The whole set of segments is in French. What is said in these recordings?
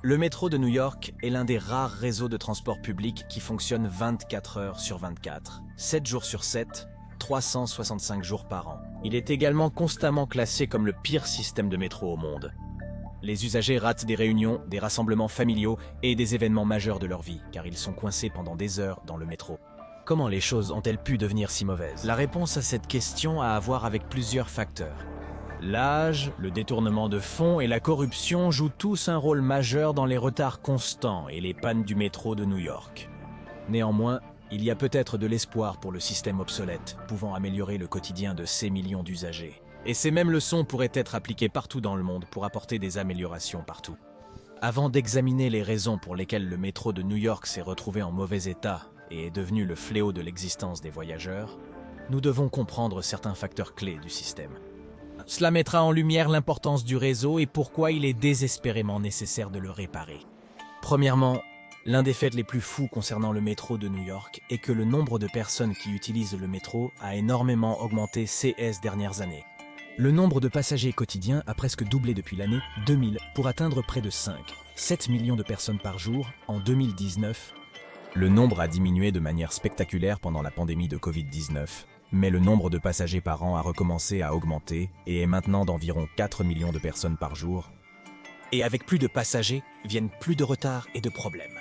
Le métro de New York est l'un des rares réseaux de transport public qui fonctionne 24 heures sur 24, 7 jours sur 7, 365 jours par an. Il est également constamment classé comme le pire système de métro au monde. Les usagers ratent des réunions, des rassemblements familiaux et des événements majeurs de leur vie, car ils sont coincés pendant des heures dans le métro. Comment les choses ont-elles pu devenir si mauvaises? La réponse à cette question a à voir avec plusieurs facteurs. L'âge, le détournement de fonds et la corruption jouent tous un rôle majeur dans les retards constants et les pannes du métro de New York. Néanmoins, il y a peut-être de l'espoir pour le système obsolète, pouvant améliorer le quotidien de ces millions d'usagers. Et ces mêmes leçons pourraient être appliquées partout dans le monde pour apporter des améliorations partout. Avant d'examiner les raisons pour lesquelles le métro de New York s'est retrouvé en mauvais état et est devenu le fléau de l'existence des voyageurs, nous devons comprendre certains facteurs clés du système. Cela mettra en lumière l'importance du réseau et pourquoi il est désespérément nécessaire de le réparer. Premièrement, l'un des faits les plus fous concernant le métro de New York est que le nombre de personnes qui utilisent le métro a énormément augmenté ces dernières années. Le nombre de passagers quotidiens a presque doublé depuis l'année 2000 pour atteindre près de 7 millions de personnes par jour en 2019. Le nombre a diminué de manière spectaculaire pendant la pandémie de Covid-19. Mais le nombre de passagers par an a recommencé à augmenter et est maintenant d'environ 4 millions de personnes par jour. Et avec plus de passagers, viennent plus de retards et de problèmes.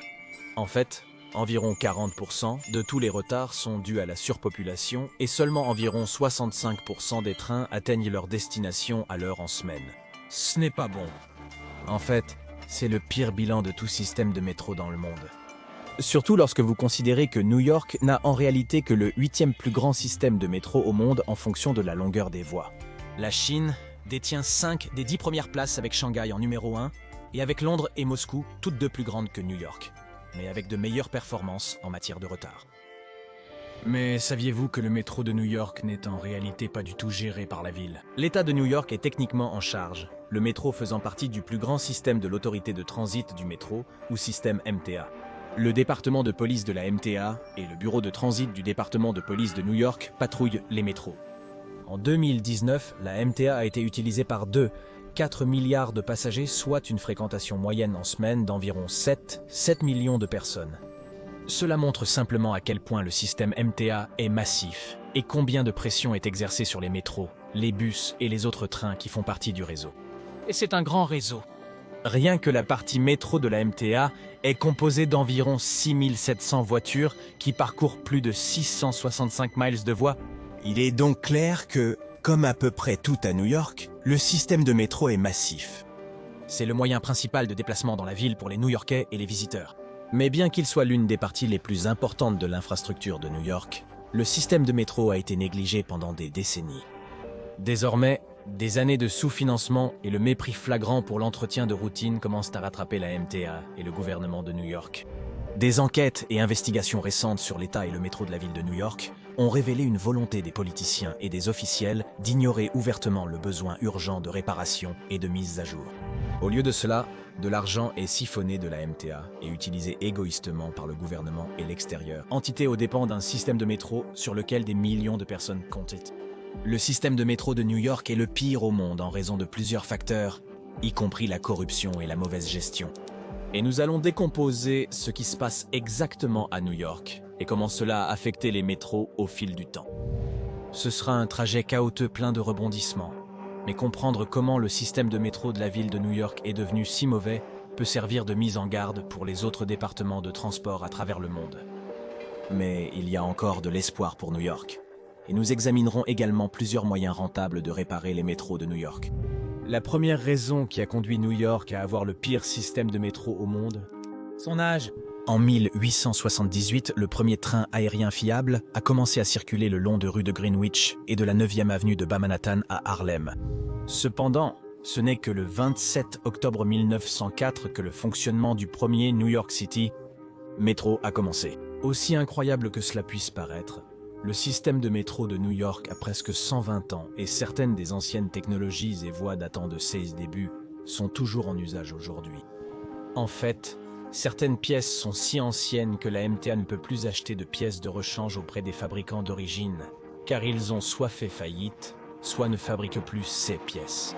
En fait, environ 40% de tous les retards sont dus à la surpopulation et seulement environ 65% des trains atteignent leur destination à l'heure en semaine. Ce n'est pas bon. En fait, c'est le pire bilan de tout système de métro dans le monde. Surtout lorsque vous considérez que New York n'a en réalité que le 8e plus grand système de métro au monde en fonction de la longueur des voies. La Chine détient 5 des 10 premières places avec Shanghai en numéro 1 et avec Londres et Moscou, toutes deux plus grandes que New York, mais avec de meilleures performances en matière de retard. Mais saviez-vous que le métro de New York n'est en réalité pas du tout géré par la ville? L'État de New York est techniquement en charge, le métro faisant partie du plus grand système de l'autorité de transit du métro, ou système MTA. Le département de police de la MTA et le bureau de transit du département de police de New York patrouillent les métros. En 2019, la MTA a été utilisée par 4 milliards de passagers, soit une fréquentation moyenne en semaine d'environ 7 millions de personnes. Cela montre simplement à quel point le système MTA est massif et combien de pression est exercée sur les métros, les bus et les autres trains qui font partie du réseau. Et c'est un grand réseau. Rien que la partie métro de la MTA est composée d'environ 6700 voitures qui parcourent plus de 665 miles de voies. Il est donc clair que, comme à peu près tout à New York, le système de métro est massif. C'est le moyen principal de déplacement dans la ville pour les New-Yorkais et les visiteurs. Mais bien qu'il soit l'une des parties les plus importantes de l'infrastructure de New York, le système de métro a été négligé pendant des décennies. Désormais, des années de sous-financement et le mépris flagrant pour l'entretien de routine commencent à rattraper la MTA et le gouvernement de New York. Des enquêtes et investigations récentes sur l'État et le métro de la ville de New York ont révélé une volonté des politiciens et des officiels d'ignorer ouvertement le besoin urgent de réparation et de mise à jour. Au lieu de cela, de l'argent est siphonné de la MTA et utilisé égoïstement par le gouvernement et l'extérieur, entité aux dépens d'un système de métro sur lequel des millions de personnes comptent. Le système de métro de New York est le pire au monde en raison de plusieurs facteurs, y compris la corruption et la mauvaise gestion. Et nous allons décomposer ce qui se passe exactement à New York et comment cela a affecté les métros au fil du temps. Ce sera un trajet chaotique plein de rebondissements, mais comprendre comment le système de métro de la ville de New York est devenu si mauvais peut servir de mise en garde pour les autres départements de transport à travers le monde. Mais il y a encore de l'espoir pour New York. Et nous examinerons également plusieurs moyens rentables de réparer les métros de New York. La première raison qui a conduit New York à avoir le pire système de métro au monde, son âge. En 1878, le premier train aérien fiable a commencé à circuler le long de rue de Greenwich et de la 9e avenue de Manhattan à Harlem. Cependant, ce n'est que le 27 octobre 1904 que le fonctionnement du premier New York City métro a commencé. Aussi incroyable que cela puisse paraître, le système de métro de New York a presque 120 ans et certaines des anciennes technologies et voies datant de ses débuts sont toujours en usage aujourd'hui. En fait, certaines pièces sont si anciennes que la MTA ne peut plus acheter de pièces de rechange auprès des fabricants d'origine, car ils ont soit fait faillite, soit ne fabriquent plus ces pièces.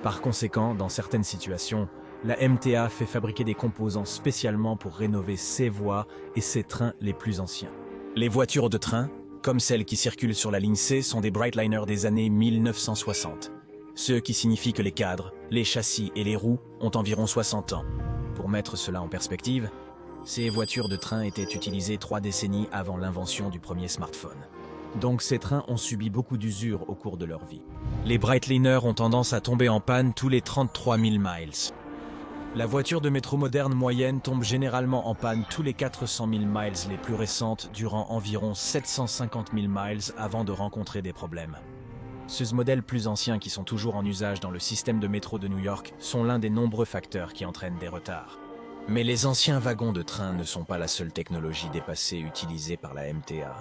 Par conséquent, dans certaines situations, la MTA fait fabriquer des composants spécialement pour rénover ses voies et ses trains les plus anciens. Les voitures de train, comme celles qui circulent sur la ligne C, sont des Breitliners des années 1960. Ce qui signifie que les cadres, les châssis et les roues ont environ 60 ans. Pour mettre cela en perspective, ces voitures de train étaient utilisées 3 décennies avant l'invention du premier smartphone. Donc ces trains ont subi beaucoup d'usure au cours de leur vie. Les Breitliners ont tendance à tomber en panne tous les 33 000 miles. La voiture de métro moderne moyenne tombe généralement en panne tous les 400 000 miles les plus récentes durant environ 750 000 miles avant de rencontrer des problèmes. Ces modèles plus anciens qui sont toujours en usage dans le système de métro de New York sont l'un des nombreux facteurs qui entraînent des retards. Mais les anciens wagons de train ne sont pas la seule technologie dépassée utilisée par la MTA.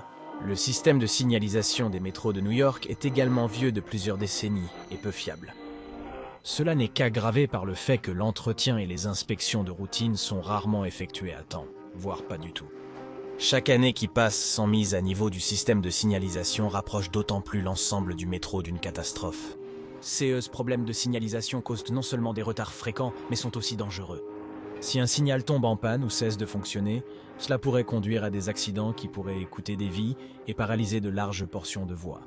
Le système de signalisation des métros de New York est également vieux de plusieurs décennies et peu fiable. Cela n'est qu'aggravé par le fait que l'entretien et les inspections de routine sont rarement effectuées à temps, voire pas du tout. Chaque année qui passe sans mise à niveau du système de signalisation rapproche d'autant plus l'ensemble du métro d'une catastrophe. Ces problèmes de signalisation causent non seulement des retards fréquents, mais sont aussi dangereux. Si un signal tombe en panne ou cesse de fonctionner, cela pourrait conduire à des accidents qui pourraient coûter des vies et paralyser de larges portions de voies.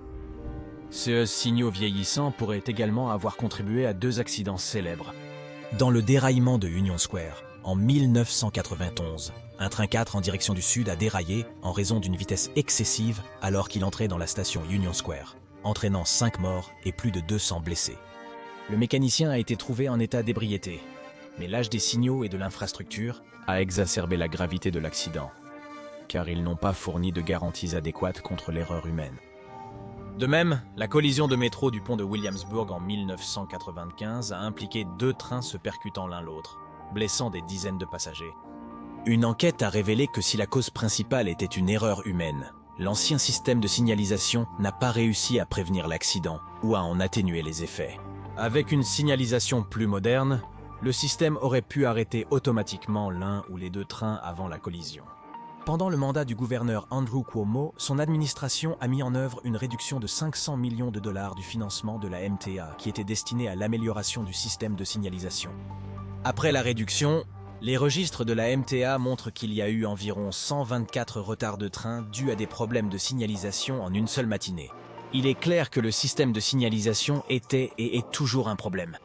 Ces signaux vieillissants pourraient également avoir contribué à 2 accidents célèbres. Dans le déraillement de Union Square, en 1991, un train 4 en direction du sud a déraillé en raison d'une vitesse excessive alors qu'il entrait dans la station Union Square, entraînant 5 morts et plus de 200 blessés. Le mécanicien a été trouvé en état d'ébriété, mais l'âge des signaux et de l'infrastructure a exacerbé la gravité de l'accident, car ils n'ont pas fourni de garanties adéquates contre l'erreur humaine. De même, la collision de métro du pont de Williamsburg en 1995 a impliqué 2 trains se percutant l'un l'autre, blessant des dizaines de passagers. Une enquête a révélé que si la cause principale était une erreur humaine, l'ancien système de signalisation n'a pas réussi à prévenir l'accident ou à en atténuer les effets. Avec une signalisation plus moderne, le système aurait pu arrêter automatiquement l'un ou les 2 trains avant la collision. Pendant le mandat du gouverneur Andrew Cuomo, son administration a mis en œuvre une réduction de 500 millions de dollars du financement de la MTA qui était destiné à l'amélioration du système de signalisation. Après la réduction, les registres de la MTA montrent qu'il y a eu environ 124 retards de train dus à des problèmes de signalisation en une seule matinée. Il est clair que le système de signalisation était et est toujours un problème.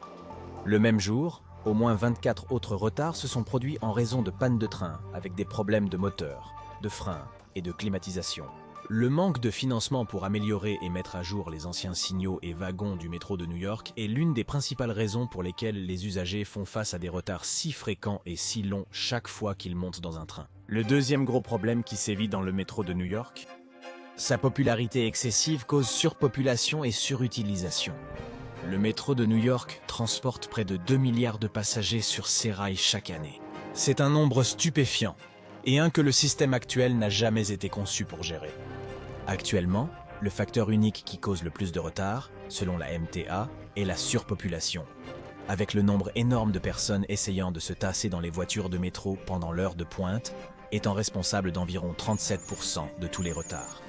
Le même jour, au moins 24 autres retards se sont produits en raison de pannes de train, avec des problèmes de moteur, de frein et de climatisation. Le manque de financement pour améliorer et mettre à jour les anciens signaux et wagons du métro de New York est l'une des principales raisons pour lesquelles les usagers font face à des retards si fréquents et si longs chaque fois qu'ils montent dans un train. Le deuxième gros problème qui sévit dans le métro de New York, sa popularité excessive cause surpopulation et surutilisation. Le métro de New York transporte près de 2 milliards de passagers sur ses rails chaque année. C'est un nombre stupéfiant et un que le système actuel n'a jamais été conçu pour gérer. Actuellement, le facteur unique qui cause le plus de retard, selon la MTA, est la surpopulation, avec le nombre énorme de personnes essayant de se tasser dans les voitures de métro pendant l'heure de pointe, étant responsable d'environ 37% de tous les retards.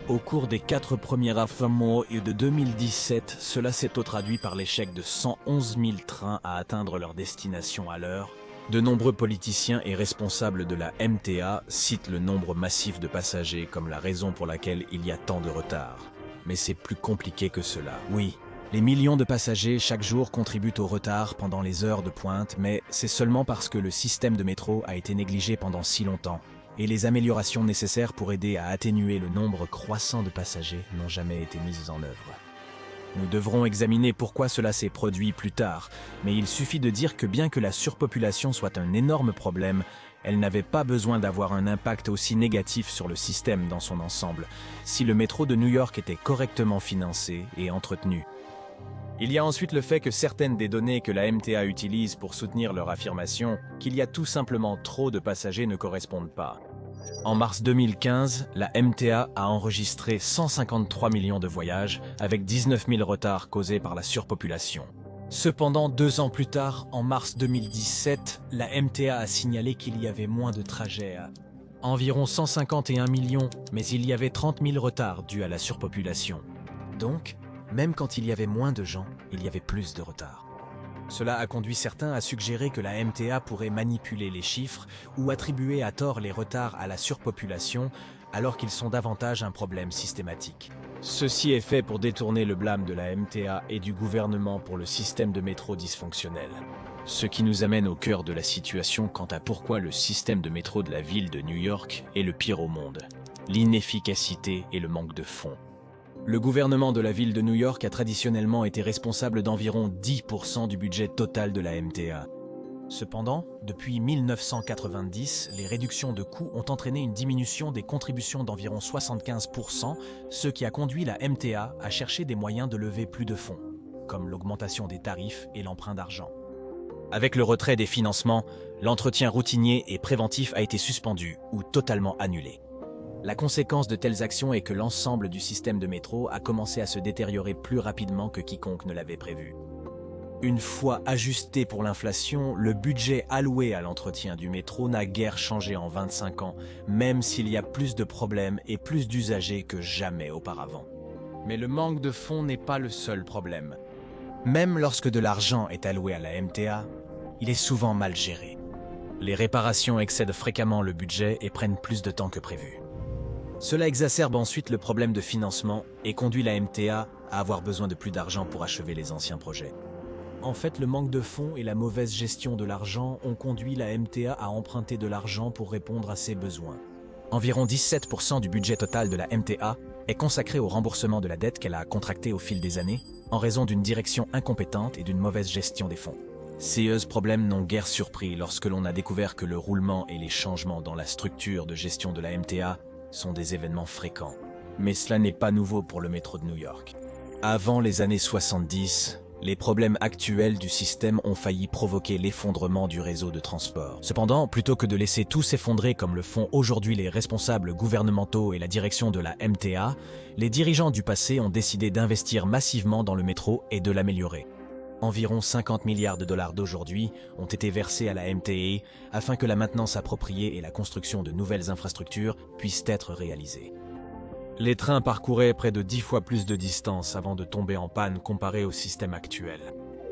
Au cours des 4 premiers mois et de 2017, cela s'est traduit par l'échec de 111 000 trains à atteindre leur destination à l'heure. De nombreux politiciens et responsables de la MTA citent le nombre massif de passagers comme la raison pour laquelle il y a tant de retard. Mais c'est plus compliqué que cela. Oui, les millions de passagers chaque jour contribuent au retard pendant les heures de pointe, mais c'est seulement parce que le système de métro a été négligé pendant si longtemps. Et les améliorations nécessaires pour aider à atténuer le nombre croissant de passagers n'ont jamais été mises en œuvre. Nous devrons examiner pourquoi cela s'est produit plus tard, mais il suffit de dire que bien que la surpopulation soit un énorme problème, elle n'avait pas besoin d'avoir un impact aussi négatif sur le système dans son ensemble, si le métro de New York était correctement financé et entretenu. Il y a ensuite le fait que certaines des données que la MTA utilise pour soutenir leur affirmation qu'il y a tout simplement trop de passagers ne correspondent pas. En mars 2015, la MTA a enregistré 153 millions de voyages, avec 19 000 retards causés par la surpopulation. Cependant, 2 ans plus tard, en mars 2017, la MTA a signalé qu'il y avait moins de trajets à environ 151 millions, mais il y avait 30 000 retards dus à la surpopulation. Donc, même quand il y avait moins de gens, il y avait plus de retards. Cela a conduit certains à suggérer que la MTA pourrait manipuler les chiffres ou attribuer à tort les retards à la surpopulation alors qu'ils sont davantage un problème systématique. Ceci est fait pour détourner le blâme de la MTA et du gouvernement pour le système de métro dysfonctionnel. Ce qui nous amène au cœur de la situation quant à pourquoi le système de métro de la ville de New York est le pire au monde. L'inefficacité et le manque de fonds. Le gouvernement de la ville de New York a traditionnellement été responsable d'environ 10% du budget total de la MTA. Cependant, depuis 1990, les réductions de coûts ont entraîné une diminution des contributions d'environ 75%, ce qui a conduit la MTA à chercher des moyens de lever plus de fonds, comme l'augmentation des tarifs et l'emprunt d'argent. Avec le retrait des financements, l'entretien routinier et préventif a été suspendu ou totalement annulé. La conséquence de telles actions est que l'ensemble du système de métro a commencé à se détériorer plus rapidement que quiconque ne l'avait prévu. Une fois ajusté pour l'inflation, le budget alloué à l'entretien du métro n'a guère changé en 25 ans, même s'il y a plus de problèmes et plus d'usagers que jamais auparavant. Mais le manque de fonds n'est pas le seul problème. Même lorsque de l'argent est alloué à la MTA, il est souvent mal géré. Les réparations excèdent fréquemment le budget et prennent plus de temps que prévu. Cela exacerbe ensuite le problème de financement et conduit la MTA à avoir besoin de plus d'argent pour achever les anciens projets. En fait, le manque de fonds et la mauvaise gestion de l'argent ont conduit la MTA à emprunter de l'argent pour répondre à ses besoins. Environ 17% du budget total de la MTA est consacré au remboursement de la dette qu'elle a contractée au fil des années, en raison d'une direction incompétente et d'une mauvaise gestion des fonds. Ces problèmes n'ont guère surpris lorsque l'on a découvert que le roulement et les changements dans la structure de gestion de la MTA sont des événements fréquents. Mais cela n'est pas nouveau pour le métro de New York. Avant les années 70, les problèmes actuels du système ont failli provoquer l'effondrement du réseau de transport. Cependant, plutôt que de laisser tout s'effondrer comme le font aujourd'hui les responsables gouvernementaux et la direction de la MTA, les dirigeants du passé ont décidé d'investir massivement dans le métro et de l'améliorer. Environ 50 milliards de dollars d'aujourd'hui ont été versés à la MTA afin que la maintenance appropriée et la construction de nouvelles infrastructures puissent être réalisées. Les trains parcouraient près de 10 fois plus de distance avant de tomber en panne comparé au système actuel.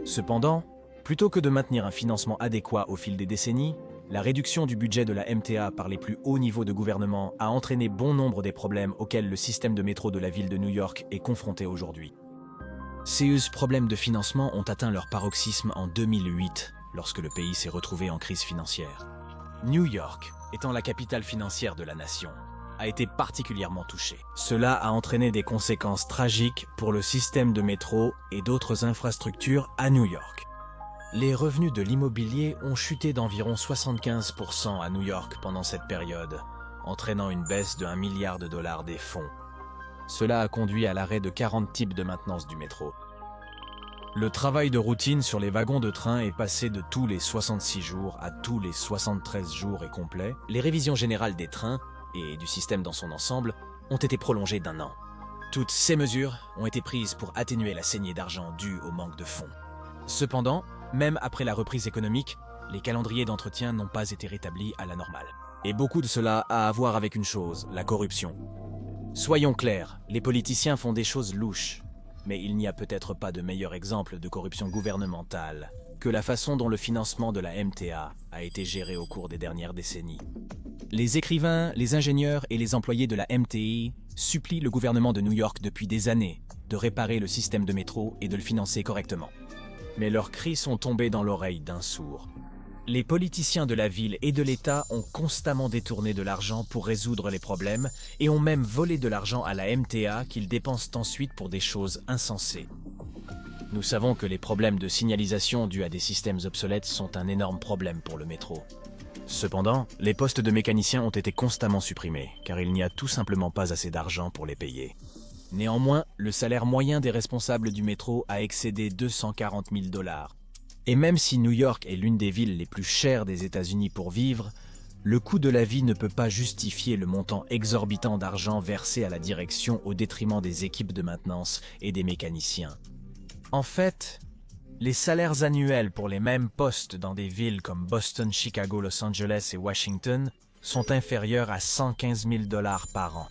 Cependant, plutôt que de maintenir un financement adéquat au fil des décennies, la réduction du budget de la MTA par les plus hauts niveaux de gouvernement a entraîné bon nombre des problèmes auxquels le système de métro de la ville de New York est confronté aujourd'hui. Ces problèmes de financement ont atteint leur paroxysme en 2008, lorsque le pays s'est retrouvé en crise financière. New York, étant la capitale financière de la nation, a été particulièrement touché. Cela a entraîné des conséquences tragiques pour le système de métro et d'autres infrastructures à New York. Les revenus de l'immobilier ont chuté d'environ 75% à New York pendant cette période, entraînant une baisse de 1 milliard de dollars des fonds. Cela a conduit à l'arrêt de 40 types de maintenance du métro. Le travail de routine sur les wagons de train est passé de tous les 66 jours à tous les 73 jours et complet. Les révisions générales des trains et du système dans son ensemble ont été prolongées d'1 an. Toutes ces mesures ont été prises pour atténuer la saignée d'argent due au manque de fonds. Cependant, même après la reprise économique, les calendriers d'entretien n'ont pas été rétablis à la normale. Et beaucoup de cela a à voir avec une chose, la corruption. Soyons clairs, les politiciens font des choses louches, mais il n'y a peut-être pas de meilleur exemple de corruption gouvernementale que la façon dont le financement de la MTA a été géré au cours des dernières décennies. Les écrivains, les ingénieurs et les employés de la MTA supplient le gouvernement de New York depuis des années de réparer le système de métro et de le financer correctement. Mais leurs cris sont tombés dans l'oreille d'un sourd. Les politiciens de la ville et de l'État ont constamment détourné de l'argent pour résoudre les problèmes et ont même volé de l'argent à la MTA qu'ils dépensent ensuite pour des choses insensées. Nous savons que les problèmes de signalisation dus à des systèmes obsolètes sont un énorme problème pour le métro. Cependant, les postes de mécaniciens ont été constamment supprimés, car il n'y a tout simplement pas assez d'argent pour les payer. Néanmoins, le salaire moyen des responsables du métro a excédé 240 000 $. Et même si New York est l'une des villes les plus chères des États-Unis pour vivre, le coût de la vie ne peut pas justifier le montant exorbitant d'argent versé à la direction au détriment des équipes de maintenance et des mécaniciens. En fait, les salaires annuels pour les mêmes postes dans des villes comme Boston, Chicago, Los Angeles et Washington sont inférieurs à 115 000 $ par an.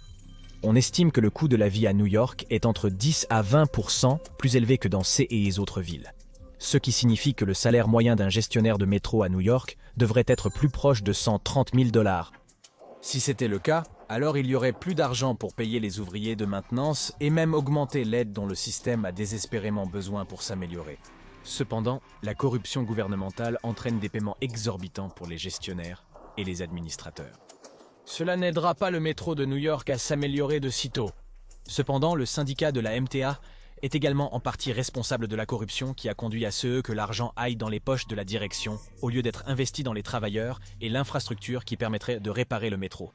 On estime que le coût de la vie à New York est entre 10 à 20% plus élevé que dans ces et les autres villes. ce qui signifie que le salaire moyen d'un gestionnaire de métro à New York devrait être plus proche de 130 000 $. Si c'était le cas, alors il y aurait plus d'argent pour payer les ouvriers de maintenance et même augmenter l'aide dont le système a désespérément besoin pour s'améliorer. Cependant, la corruption gouvernementale entraîne des paiements exorbitants pour les gestionnaires et les administrateurs. Cela n'aidera pas le métro de New York à s'améliorer de sitôt. Cependant, le syndicat de la MTA est également en partie responsable de la corruption qui a conduit à ce que l'argent aille dans les poches de la direction au lieu d'être investi dans les travailleurs et l'infrastructure qui permettrait de réparer le métro.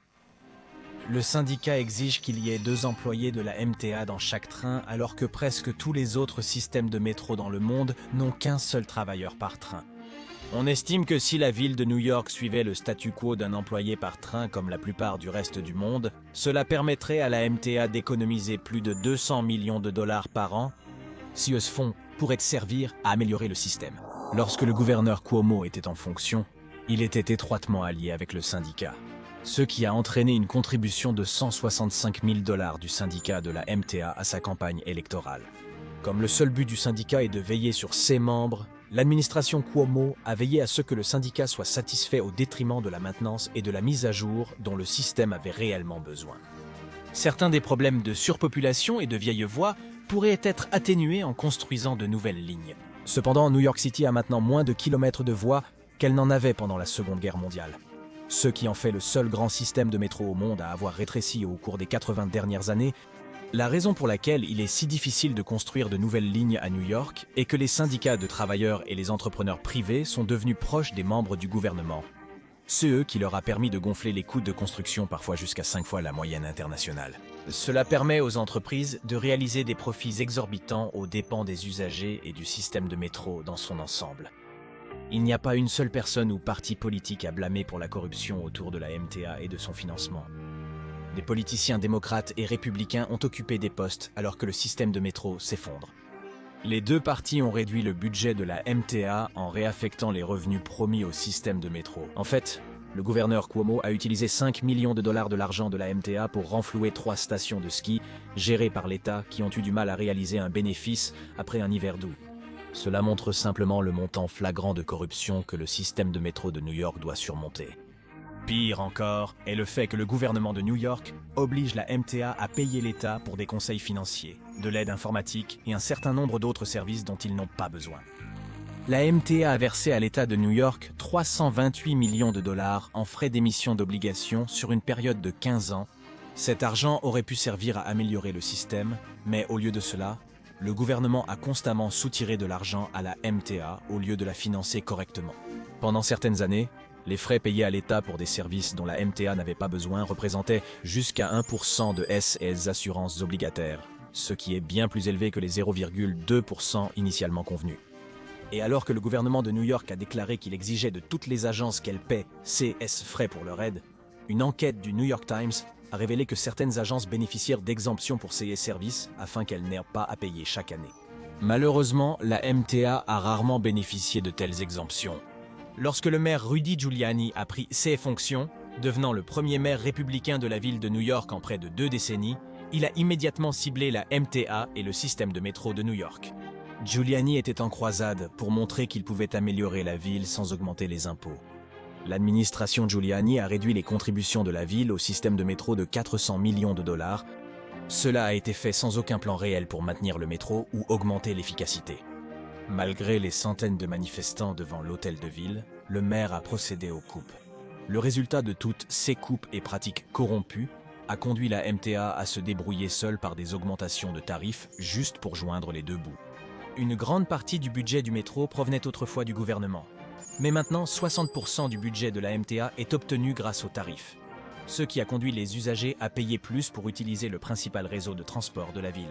Le syndicat exige qu'il y ait 2 employés de la MTA dans chaque train alors que presque tous les autres systèmes de métro dans le monde n'ont qu'un seul travailleur par train. On estime que si la ville de New York suivait le statu quo d'un employé par train comme la plupart du reste du monde, cela permettrait à la MTA d'économiser plus de 200 millions de dollars par an, si ce fonds pourrait servir à améliorer le système. Lorsque le gouverneur Cuomo était en fonction, il était étroitement allié avec le syndicat, ce qui a entraîné une contribution de 165 000 $ du syndicat de la MTA à sa campagne électorale. Comme le seul but du syndicat est de veiller sur ses membres, l'administration Cuomo a veillé à ce que le syndicat soit satisfait au détriment de la maintenance et de la mise à jour dont le système avait réellement besoin. Certains des problèmes de surpopulation et de vieilles voies pourraient être atténués en construisant de nouvelles lignes. Cependant, New York City a maintenant moins de kilomètres de voies qu'elle n'en avait pendant la Seconde Guerre mondiale, ce qui en fait le seul grand système de métro au monde à avoir rétréci au cours des 80 dernières années. La raison pour laquelle il est si difficile de construire de nouvelles lignes à New York est que les syndicats de travailleurs et les entrepreneurs privés sont devenus proches des membres du gouvernement. C'est eux qui leur a permis de gonfler les coûts de construction parfois jusqu'à 5 fois la moyenne internationale. Cela permet aux entreprises de réaliser des profits exorbitants aux dépens des usagers et du système de métro dans son ensemble. Il n'y a pas une seule personne ou parti politique à blâmer pour la corruption autour de la MTA et de son financement. Des politiciens démocrates et républicains ont occupé des postes alors que le système de métro s'effondre. Les 2 partis ont réduit le budget de la MTA en réaffectant les revenus promis au système de métro. En fait, le gouverneur Cuomo a utilisé 5 millions de dollars de l'argent de la MTA pour renflouer 3 stations de ski gérées par l'État qui ont eu du mal à réaliser un bénéfice après un hiver doux. Cela montre simplement le montant flagrant de corruption que le système de métro de New York doit surmonter. Pire encore est le fait que le gouvernement de New York oblige la MTA à payer l'État pour des conseils financiers, de l'aide informatique et un certain nombre d'autres services dont ils n'ont pas besoin. La MTA a versé à l'État de New York 328 millions de dollars en frais d'émission d'obligations sur une période de 15 ans. Cet argent aurait pu servir à améliorer le système, mais au lieu de cela, le gouvernement a constamment soutiré de l'argent à la MTA au lieu de la financer correctement. Pendant certaines années, les frais payés à l'État pour des services dont la MTA n'avait pas besoin représentaient jusqu'à 1% de S assurances obligataires, ce qui est bien plus élevé que les 0,2% initialement convenus. Et alors que le gouvernement de New York a déclaré qu'il exigeait de toutes les agences qu'elles paient CS frais pour leur aide, une enquête du New York Times a révélé que certaines agences bénéficièrent d'exemptions pour ces services afin qu'elles n'aient pas à payer chaque année. Malheureusement, la MTA a rarement bénéficié de telles exemptions. Lorsque le maire Rudy Giuliani a pris ses fonctions, devenant le premier maire républicain de la ville de New York en près de 2 décennies, il a immédiatement ciblé la MTA et le système de métro de New York. Giuliani était en croisade pour montrer qu'il pouvait améliorer la ville sans augmenter les impôts. L'administration Giuliani a réduit les contributions de la ville au système de métro de 400 millions de dollars. Cela a été fait sans aucun plan réel pour maintenir le métro ou augmenter l'efficacité. Malgré les centaines de manifestants devant l'hôtel de ville, le maire a procédé aux coupes. Le résultat de toutes ces coupes et pratiques corrompues a conduit la MTA à se débrouiller seule par des augmentations de tarifs juste pour joindre les 2 bouts. Une grande partie du budget du métro provenait autrefois du gouvernement. Mais maintenant, 60% du budget de la MTA est obtenu grâce aux tarifs, ce qui a conduit les usagers à payer plus pour utiliser le principal réseau de transport de la ville.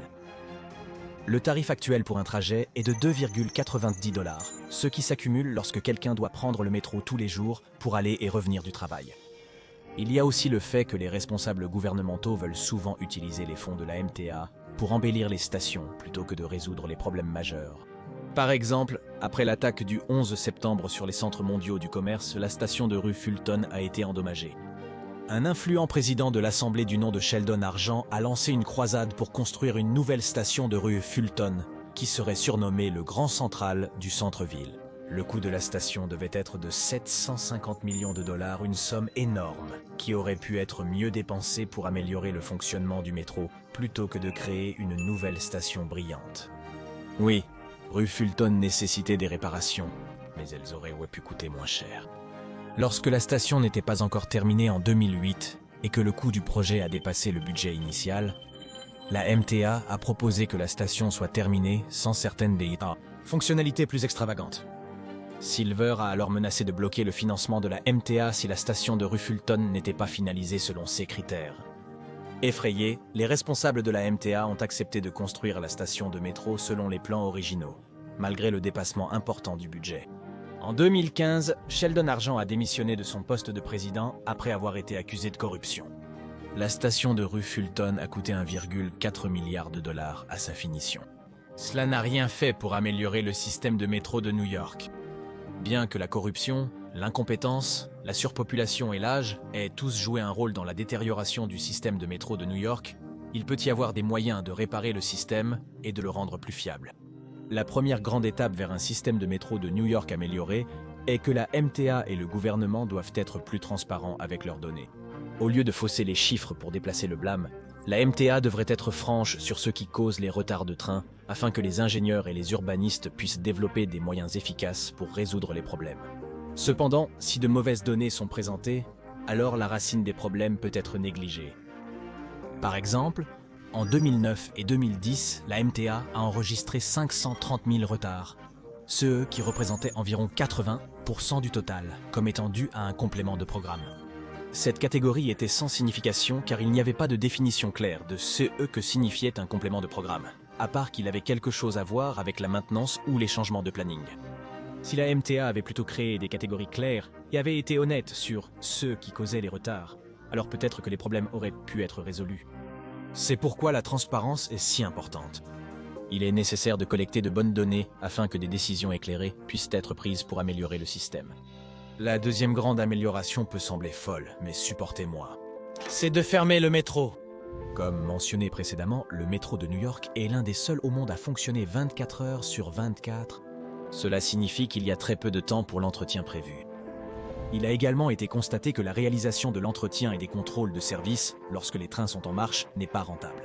Le tarif actuel pour un trajet est de 2,90 $, ce qui s'accumule lorsque quelqu'un doit prendre le métro tous les jours pour aller et revenir du travail. Il y a aussi le fait que les responsables gouvernementaux veulent souvent utiliser les fonds de la MTA pour embellir les stations plutôt que de résoudre les problèmes majeurs. Par exemple, après l'attaque du 11 septembre sur les centres mondiaux du commerce, la station de rue Fulton a été endommagée. Un influent président de l'Assemblée du nom de Sheldon Argent a lancé une croisade pour construire une nouvelle station de rue Fulton, qui serait surnommé le Grand Central du centre-ville. Le coût de la station devait être de 750 millions de dollars, une somme énorme qui aurait pu être mieux dépensée pour améliorer le fonctionnement du métro plutôt que de créer une nouvelle station brillante. Oui, rue Fulton nécessitait des réparations, mais elles auraient pu coûter moins cher. Lorsque la station n'était pas encore terminée en 2008 et que le coût du projet a dépassé le budget initial, la MTA a proposé que la station soit terminée sans certaines des fonctionnalités plus extravagantes. Silver a alors menacé de bloquer le financement de la MTA si la station de rue Fulton n'était pas finalisée selon ses critères. Effrayés, les responsables de la MTA ont accepté de construire la station de métro selon les plans originaux, malgré le dépassement important du budget. En 2015, Sheldon Argent a démissionné de son poste de président après avoir été accusé de corruption. La station de rue Fulton a coûté 1,4 milliard de dollars à sa finition. Cela n'a rien fait pour améliorer le système de métro de New York. Bien que la corruption, l'incompétence, la surpopulation et l'âge aient tous joué un rôle dans la détérioration du système de métro de New York, il peut y avoir des moyens de réparer le système et de le rendre plus fiable. La première grande étape vers un système de métro de New York amélioré est que la MTA et le gouvernement doivent être plus transparents avec leurs données. Au lieu de fausser les chiffres pour déplacer le blâme, la MTA devrait être franche sur ce qui cause les retards de train afin que les ingénieurs et les urbanistes puissent développer des moyens efficaces pour résoudre les problèmes. Cependant, si de mauvaises données sont présentées, alors la racine des problèmes peut être négligée. Par exemple, en 2009 et 2010, la MTA a enregistré 530 000 retards, ce qui représentait environ 80% du total, comme étant dû à un complément de programme. Cette catégorie était sans signification car il n'y avait pas de définition claire de ce que signifiait un complément de programme, à part qu'il avait quelque chose à voir avec la maintenance ou les changements de planning. Si la MTA avait plutôt créé des catégories claires et avait été honnête sur ce qui causait les retards, alors peut-être que les problèmes auraient pu être résolus. C'est pourquoi la transparence est si importante. Il est nécessaire de collecter de bonnes données afin que des décisions éclairées puissent être prises pour améliorer le système. La deuxième grande amélioration peut sembler folle, mais supportez-moi. C'est de fermer le métro. Comme mentionné précédemment, le métro de New York est l'un des seuls au monde à fonctionner 24 heures sur 24. Cela signifie qu'il y a très peu de temps pour l'entretien prévu. Il a également été constaté que la réalisation de l'entretien et des contrôles de service, lorsque les trains sont en marche, n'est pas rentable.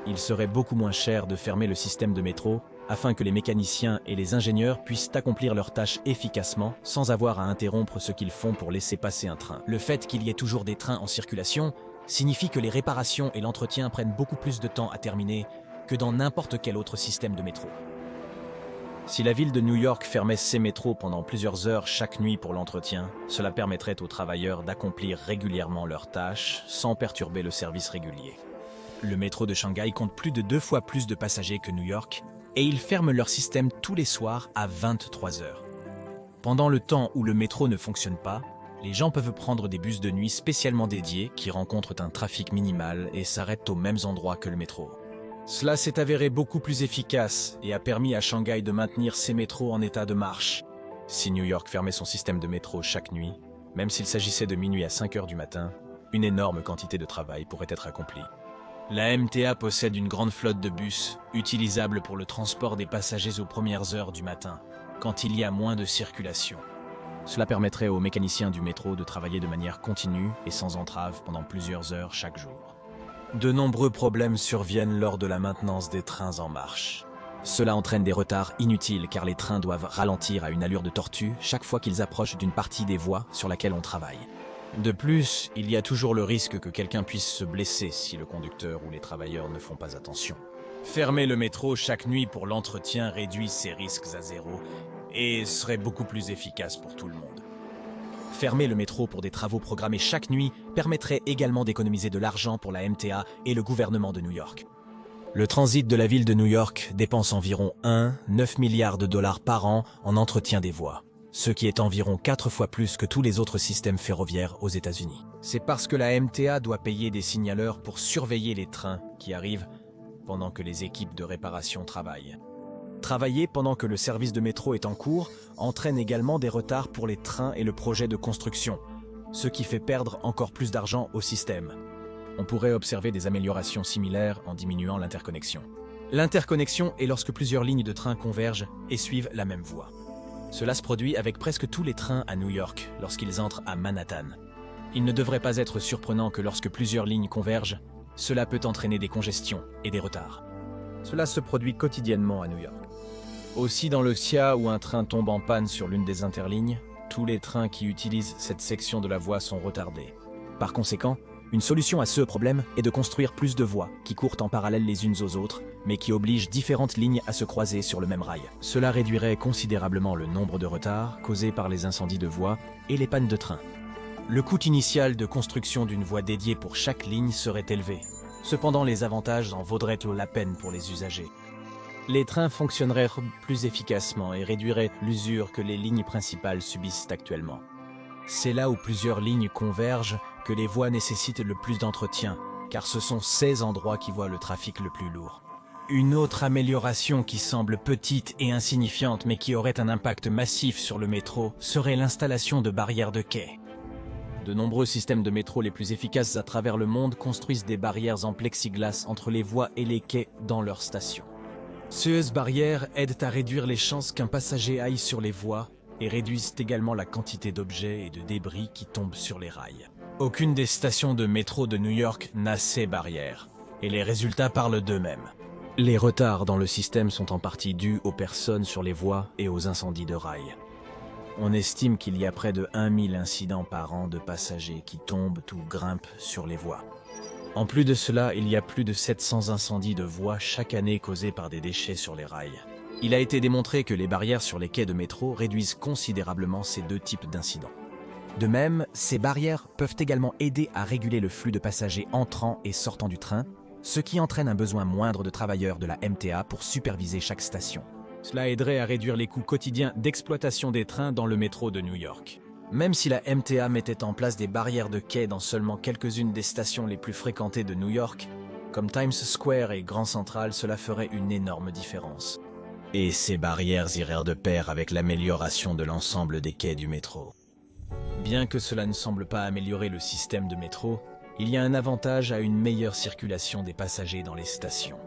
Il serait beaucoup moins cher de fermer le système de métro afin que les mécaniciens et les ingénieurs puissent accomplir leurs tâches efficacement sans avoir à interrompre ce qu'ils font pour laisser passer un train. Le fait qu'il y ait toujours des trains en circulation signifie que les réparations et l'entretien prennent beaucoup plus de temps à terminer que dans n'importe quel autre système de métro. Si la ville de New York fermait ses métros pendant plusieurs heures chaque nuit pour l'entretien, cela permettrait aux travailleurs d'accomplir régulièrement leurs tâches sans perturber le service régulier. Le métro de Shanghai compte plus de 2 fois plus de passagers que New York et ils ferment leur système tous les soirs à 23 heures. Pendant le temps où le métro ne fonctionne pas, les gens peuvent prendre des bus de nuit spécialement dédiés qui rencontrent un trafic minimal et s'arrêtent aux mêmes endroits que le métro. Cela s'est avéré beaucoup plus efficace et a permis à Shanghai de maintenir ses métros en état de marche. Si New York fermait son système de métro chaque nuit, même s'il s'agissait de minuit à 5 heures du matin, une énorme quantité de travail pourrait être accomplie. La MTA possède une grande flotte de bus, utilisables pour le transport des passagers aux premières heures du matin, quand il y a moins de circulation. Cela permettrait aux mécaniciens du métro de travailler de manière continue et sans entrave pendant plusieurs heures chaque jour. De nombreux problèmes surviennent lors de la maintenance des trains en marche. Cela entraîne des retards inutiles car les trains doivent ralentir à une allure de tortue chaque fois qu'ils approchent d'une partie des voies sur laquelle on travaille. De plus, il y a toujours le risque que quelqu'un puisse se blesser si le conducteur ou les travailleurs ne font pas attention. Fermer le métro chaque nuit pour l'entretien réduit ces risques à zéro et serait beaucoup plus efficace pour tout le monde. Fermer le métro pour des travaux programmés chaque nuit permettrait également d'économiser de l'argent pour la MTA et le gouvernement de New York. Le transit de la ville de New York dépense environ 9 milliards de dollars par an en entretien des voies, ce qui est environ 4 fois plus que tous les autres systèmes ferroviaires aux États-Unis. C'est parce que la MTA doit payer des signaleurs pour surveiller les trains qui arrivent pendant que les équipes de réparation travaillent. Travailler pendant que le service de métro est en cours entraîne également des retards pour les trains et le projet de construction, ce qui fait perdre encore plus d'argent au système. On pourrait observer des améliorations similaires en diminuant l'interconnexion. L'interconnexion est lorsque plusieurs lignes de train convergent et suivent la même voie. Cela se produit avec presque tous les trains à New York lorsqu'ils entrent à Manhattan. Il ne devrait pas être surprenant que lorsque plusieurs lignes convergent, cela peut entraîner des congestions et des retards. Cela se produit quotidiennement à New York. Aussi, dans le cas où un train tombe en panne sur l'une des interlignes, tous les trains qui utilisent cette section de la voie sont retardés. Par conséquent, une solution à ce problème est de construire plus de voies qui courent en parallèle les unes aux autres, mais qui obligent différentes lignes à se croiser sur le même rail. Cela réduirait considérablement le nombre de retards causés par les incendies de voies et les pannes de train. Le coût initial de construction d'une voie dédiée pour chaque ligne serait élevé. Cependant, les avantages en vaudraient la peine pour les usagers. Les trains fonctionneraient plus efficacement et réduiraient l'usure que les lignes principales subissent actuellement. C'est là où plusieurs lignes convergent que les voies nécessitent le plus d'entretien, car ce sont ces endroits qui voient le trafic le plus lourd. Une autre amélioration qui semble petite et insignifiante mais qui aurait un impact massif sur le métro serait l'installation de barrières de quai. De nombreux systèmes de métro les plus efficaces à travers le monde construisent des barrières en plexiglas entre les voies et les quais dans leurs stations. Ces barrières aident à réduire les chances qu'un passager aille sur les voies et réduisent également la quantité d'objets et de débris qui tombent sur les rails. Aucune des stations de métro de New York n'a ces barrières, et les résultats parlent d'eux-mêmes. Les retards dans le système sont en partie dus aux personnes sur les voies et aux incendies de rails. On estime qu'il y a près de 1000 incidents par an de passagers qui tombent ou grimpent sur les voies. En plus de cela, il y a plus de 700 incendies de voies chaque année causés par des déchets sur les rails. Il a été démontré que les barrières sur les quais de métro réduisent considérablement ces deux types d'incidents. De même, ces barrières peuvent également aider à réguler le flux de passagers entrant et sortant du train, ce qui entraîne un besoin moindre de travailleurs de la MTA pour superviser chaque station. Cela aiderait à réduire les coûts quotidiens d'exploitation des trains dans le métro de New York. Même si la MTA mettait en place des barrières de quai dans seulement quelques-unes des stations les plus fréquentées de New York, comme Times Square et Grand Central, cela ferait une énorme différence. Et ces barrières iraient de pair avec l'amélioration de l'ensemble des quais du métro. Bien que cela ne semble pas améliorer le système de métro, il y a un avantage à une meilleure circulation des passagers dans les stations.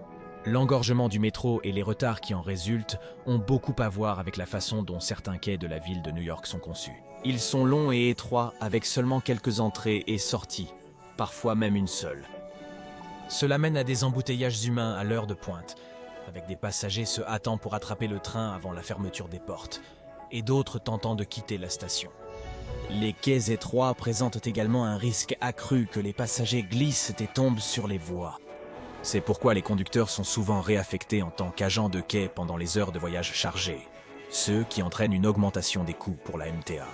L'engorgement du métro et les retards qui en résultent ont beaucoup à voir avec la façon dont certains quais de la ville de New York sont conçus. Ils sont longs et étroits avec seulement quelques entrées et sorties, parfois même une seule. Cela mène à des embouteillages humains à l'heure de pointe, avec des passagers se hâtant pour attraper le train avant la fermeture des portes, et d'autres tentant de quitter la station. Les quais étroits présentent également un risque accru que les passagers glissent et tombent sur les voies. C'est pourquoi les conducteurs sont souvent réaffectés en tant qu'agents de quai pendant les heures de voyage chargées, ce qui entraîne une augmentation des coûts pour la MTA.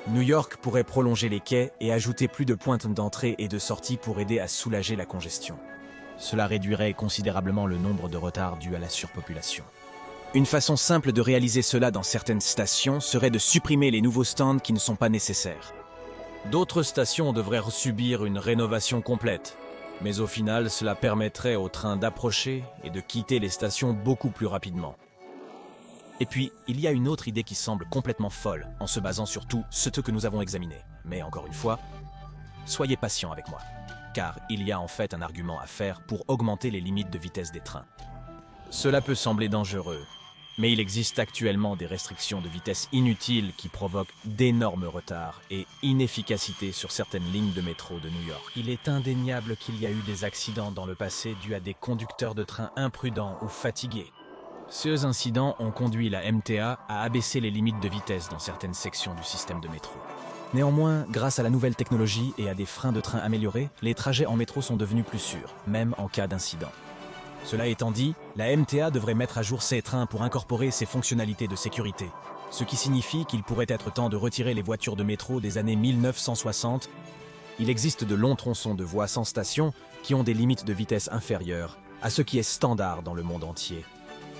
New York pourrait prolonger les quais et ajouter plus de pointes d'entrée et de sortie pour aider à soulager la congestion. Cela réduirait considérablement le nombre de retards dus à la surpopulation. Une façon simple de réaliser cela dans certaines stations serait de supprimer les nouveaux stands qui ne sont pas nécessaires. D'autres stations devraient subir une rénovation complète, mais au final, cela permettrait aux trains d'approcher et de quitter les stations beaucoup plus rapidement. Et puis, il y a une autre idée qui semble complètement folle en se basant sur tout ce que nous avons examiné. Mais encore une fois, soyez patient avec moi, car il y a en fait un argument à faire pour augmenter les limites de vitesse des trains. Cela peut sembler dangereux, mais il existe actuellement des restrictions de vitesse inutiles qui provoquent d'énormes retards et inefficacité sur certaines lignes de métro de New York. Il est indéniable qu'il y a eu des accidents dans le passé dus à des conducteurs de train imprudents ou fatigués. Ces incidents ont conduit la MTA à abaisser les limites de vitesse dans certaines sections du système de métro. Néanmoins, grâce à la nouvelle technologie et à des freins de train améliorés, les trajets en métro sont devenus plus sûrs, même en cas d'incident. Cela étant dit, la MTA devrait mettre à jour ses trains pour incorporer ces fonctionnalités de sécurité, ce qui signifie qu'il pourrait être temps de retirer les voitures de métro des années 1960. Il existe de longs tronçons de voies sans station qui ont des limites de vitesse inférieures à ce qui est standard dans le monde entier.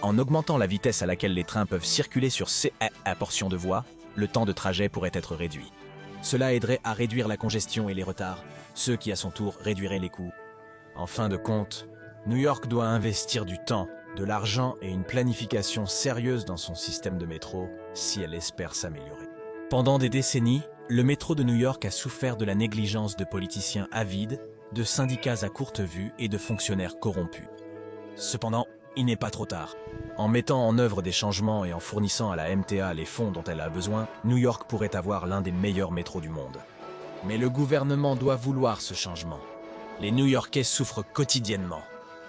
En augmentant la vitesse à laquelle les trains peuvent circuler sur ces portions de voie, le temps de trajet pourrait être réduit. Cela aiderait à réduire la congestion et les retards, ce qui à son tour réduirait les coûts. En fin de compte, New York doit investir du temps, de l'argent et une planification sérieuse dans son système de métro si elle espère s'améliorer. Pendant des décennies, le métro de New York a souffert de la négligence de politiciens avides, de syndicats à courte vue et de fonctionnaires corrompus. Cependant, il n'est pas trop tard. En mettant en œuvre des changements et en fournissant à la MTA les fonds dont elle a besoin, New York pourrait avoir l'un des meilleurs métros du monde. Mais le gouvernement doit vouloir ce changement. Les New-Yorkais souffrent quotidiennement,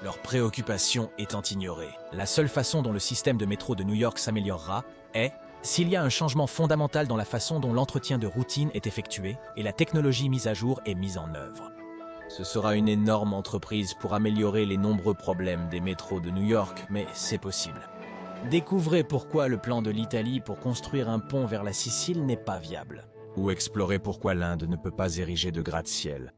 leurs préoccupations étant ignorées. La seule façon dont le système de métro de New York s'améliorera est s'il y a un changement fondamental dans la façon dont l'entretien de routine est effectué et la technologie mise à jour est mise en œuvre. Ce sera une énorme entreprise pour améliorer les nombreux problèmes des métros de New York, mais c'est possible. Découvrez pourquoi le plan de l'Italie pour construire un pont vers la Sicile n'est pas viable. Ou explorez pourquoi l'Inde ne peut pas ériger de gratte-ciel.